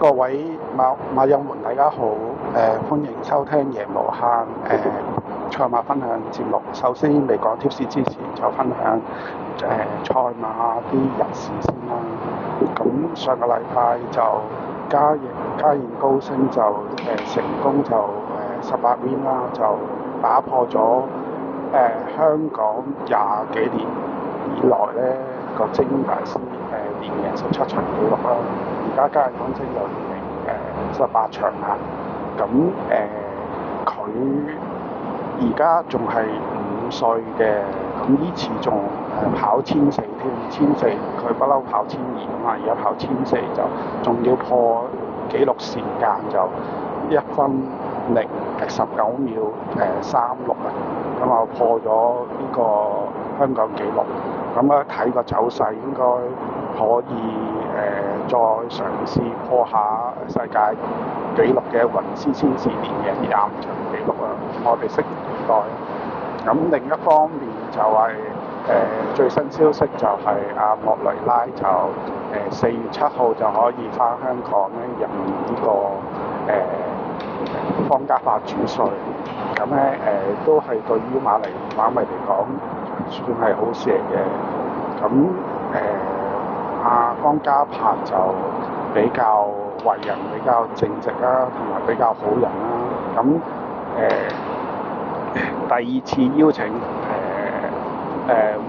各位馬友們，大家好，歡迎收聽贏無限賽馬分享節目。首先未講貼士之前，就分享賽馬啲人事先啦。咁上個禮拜就嘉應高升就成功就18 win 啦，就打破咗香港廿幾年以來咧個精英大師連贏17場紀錄啦。而家嘉應高升就連18場啦。咁佢而家仲係5歲嘅，咁呢次仲跑1400添，1400佢不嬲跑1200啊嘛，而家跑1400就仲要破紀錄時間，就1分19秒36啊，咁啊破咗呢個香港紀錄。咁啊睇個走勢應該可以再嘗試破下世界紀錄嘅雲絲仙士連贏25場紀錄啊！我哋拭目以待。咁另一方面就係最新消息就係莫雷拉就4月7號就可以翻香港咧任呢個方嘉柏主帥。咁咧都係對於馬迷嚟講算係好事嚟嘅。咁方嘉柏就比較為人比較正直啦，同埋比較好人啦。咁第二次邀請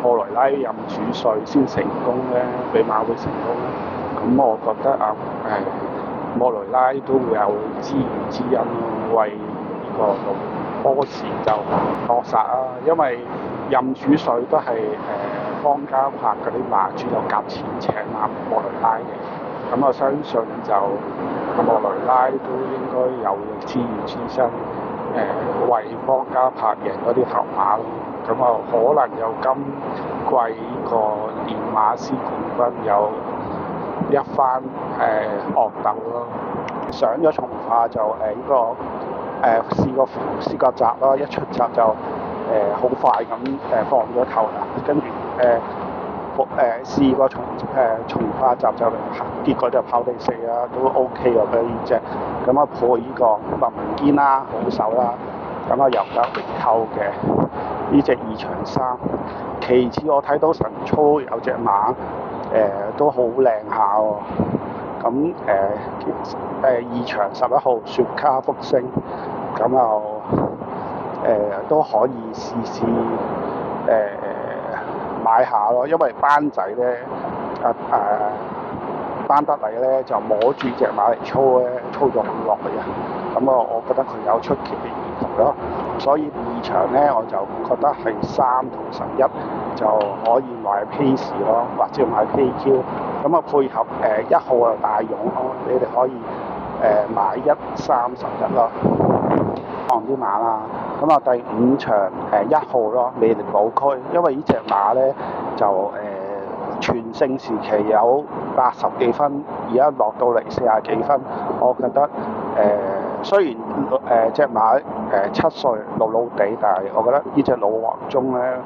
莫雷拉任主帥先成功咧，俾馬會成功咧。咁我覺得莫雷拉都會有知遇之恩咯，為呢個波士就搏殺啊！因為任主帥都係方嘉柏嗰啲馬主就夾錢請莫雷拉嘅。咁我相信就莫雷拉都應該有知遇之恩，為方嘉柏贏嗰啲頭馬咯。咁啊，可能有今季個練馬師冠軍有一番惡鬥咯。上咗從化就試過閘啦，一出閘就好快咁放咗頭啦，跟住試過從化閘就結果就跑第4啦，都 OK 嘅呢隻。咁啊破呢個林堅啦，好手啦，咁啊由得榮扣嘅呢隻2場3。其次我睇到神操有隻馬都好靚下喎。咁2場11號雪卡福星，咁又都可以試買下咯，因為班仔咧班德禮咧就摸住隻馬嚟操咧，操咗咁落嚟啊。咁我覺得佢有出奇嘅意圖咯，所以2場咧我就覺得係3同11就可以買 pace 咯，或者買 PQ。咁啊配合1號就大勇咯，你哋可以買1、3、11咯，放啲馬啦。咁啊第5場1號咯，美力寶區，因為呢隻馬咧就全盛時期有80幾分，而家落到嚟40幾分，我覺得雖然隻馬7歲老地，但係我覺得呢隻老黃忠咧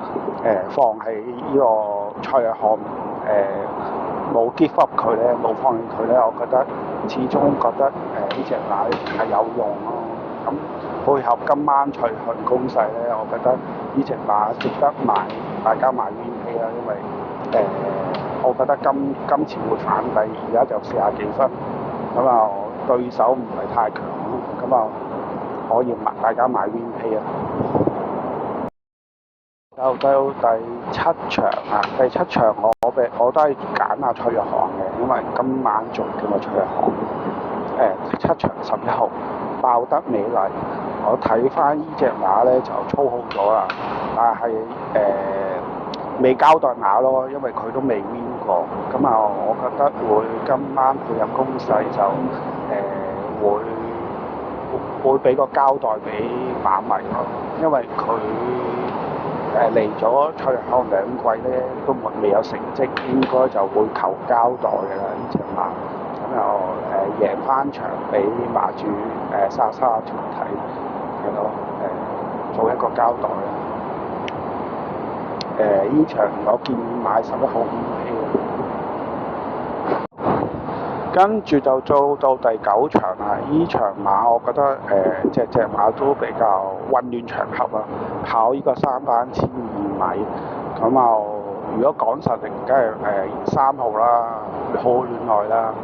放喺呢個賽日項冇 give up 佢咧，冇放棄佢咧，我覺得始終覺得呢隻馬係有用咯。咁配合今晚賽項攻勢咧，我覺得呢隻馬值得大家買 win P 啦，因為我覺得今次會反底，而家就40幾分，咁啊對手唔係太強咯，咁啊可以大家買 win P 啊。到第7場啊，第7場我都係揀下蔡若航嘅，因為今晚做嘅嘛蔡若航。7場11號爆得美麗，我睇翻呢隻馬咧就操好咗啦，但係未交代馬咯，因為佢都未 win 過。咁啊，我覺得會今晚配合攻勢就會俾個交代俾馬迷咯，因為佢嚟咗賽日項2季咧都未有成績，應該就會求交代嘅啦呢隻馬。咁又贏翻場俾馬主莎莎團體係咯，做一個交代啦。呢場我建議買11號 win P。跟住就做到第9場啦，呢場馬我覺得隻馬都比較混亂場合啊，跑呢個3班1200米，咁如果講實力，梗係3號啦，好戀愛啦，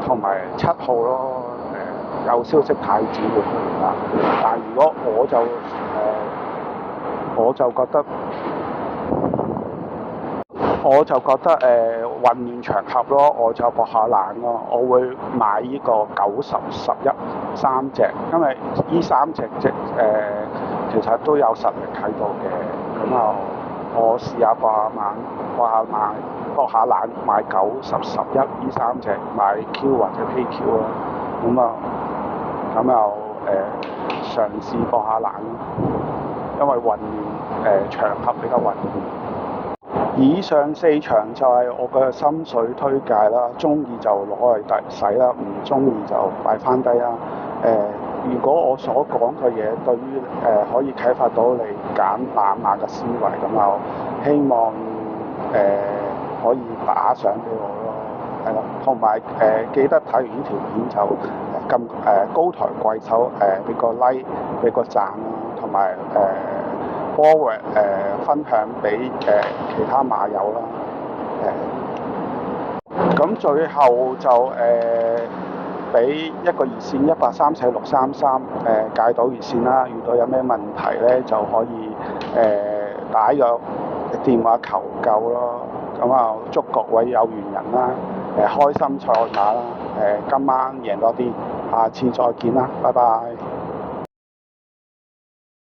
同埋7號咯，有消息太子會去啦，但如果我就覺得混亂場合咯，我就搏下冷咯，我會買呢個90、11 3隻，因為呢3隻其實都有實力喺度嘅，咁我試下搏下冷買90、11呢3隻買 Q 或者 PQ 啦，咁嘗試搏下冷咯，因為混亂場合比較混亂。以上4場就係我嘅心水推介啦，中意就攞嚟使啦，唔中意就擺翻低啦。如果我所講嘅嘢對於可以啟發到你揀冷馬嘅思維，咁希望可以打賞俾我咯，係咯，同埋記得睇完呢條片就撳高抬貴手俾個 like 俾個讚啦，同埋forward 分享俾其他馬友啦，咁最後就俾一個熱線1834633戒賭熱線啦，如果有咩問題咧就可以打個電話求救咯，咁祝各位有緣人啦，開心賽馬啦，今晚贏多啲，下次再見啦，拜拜。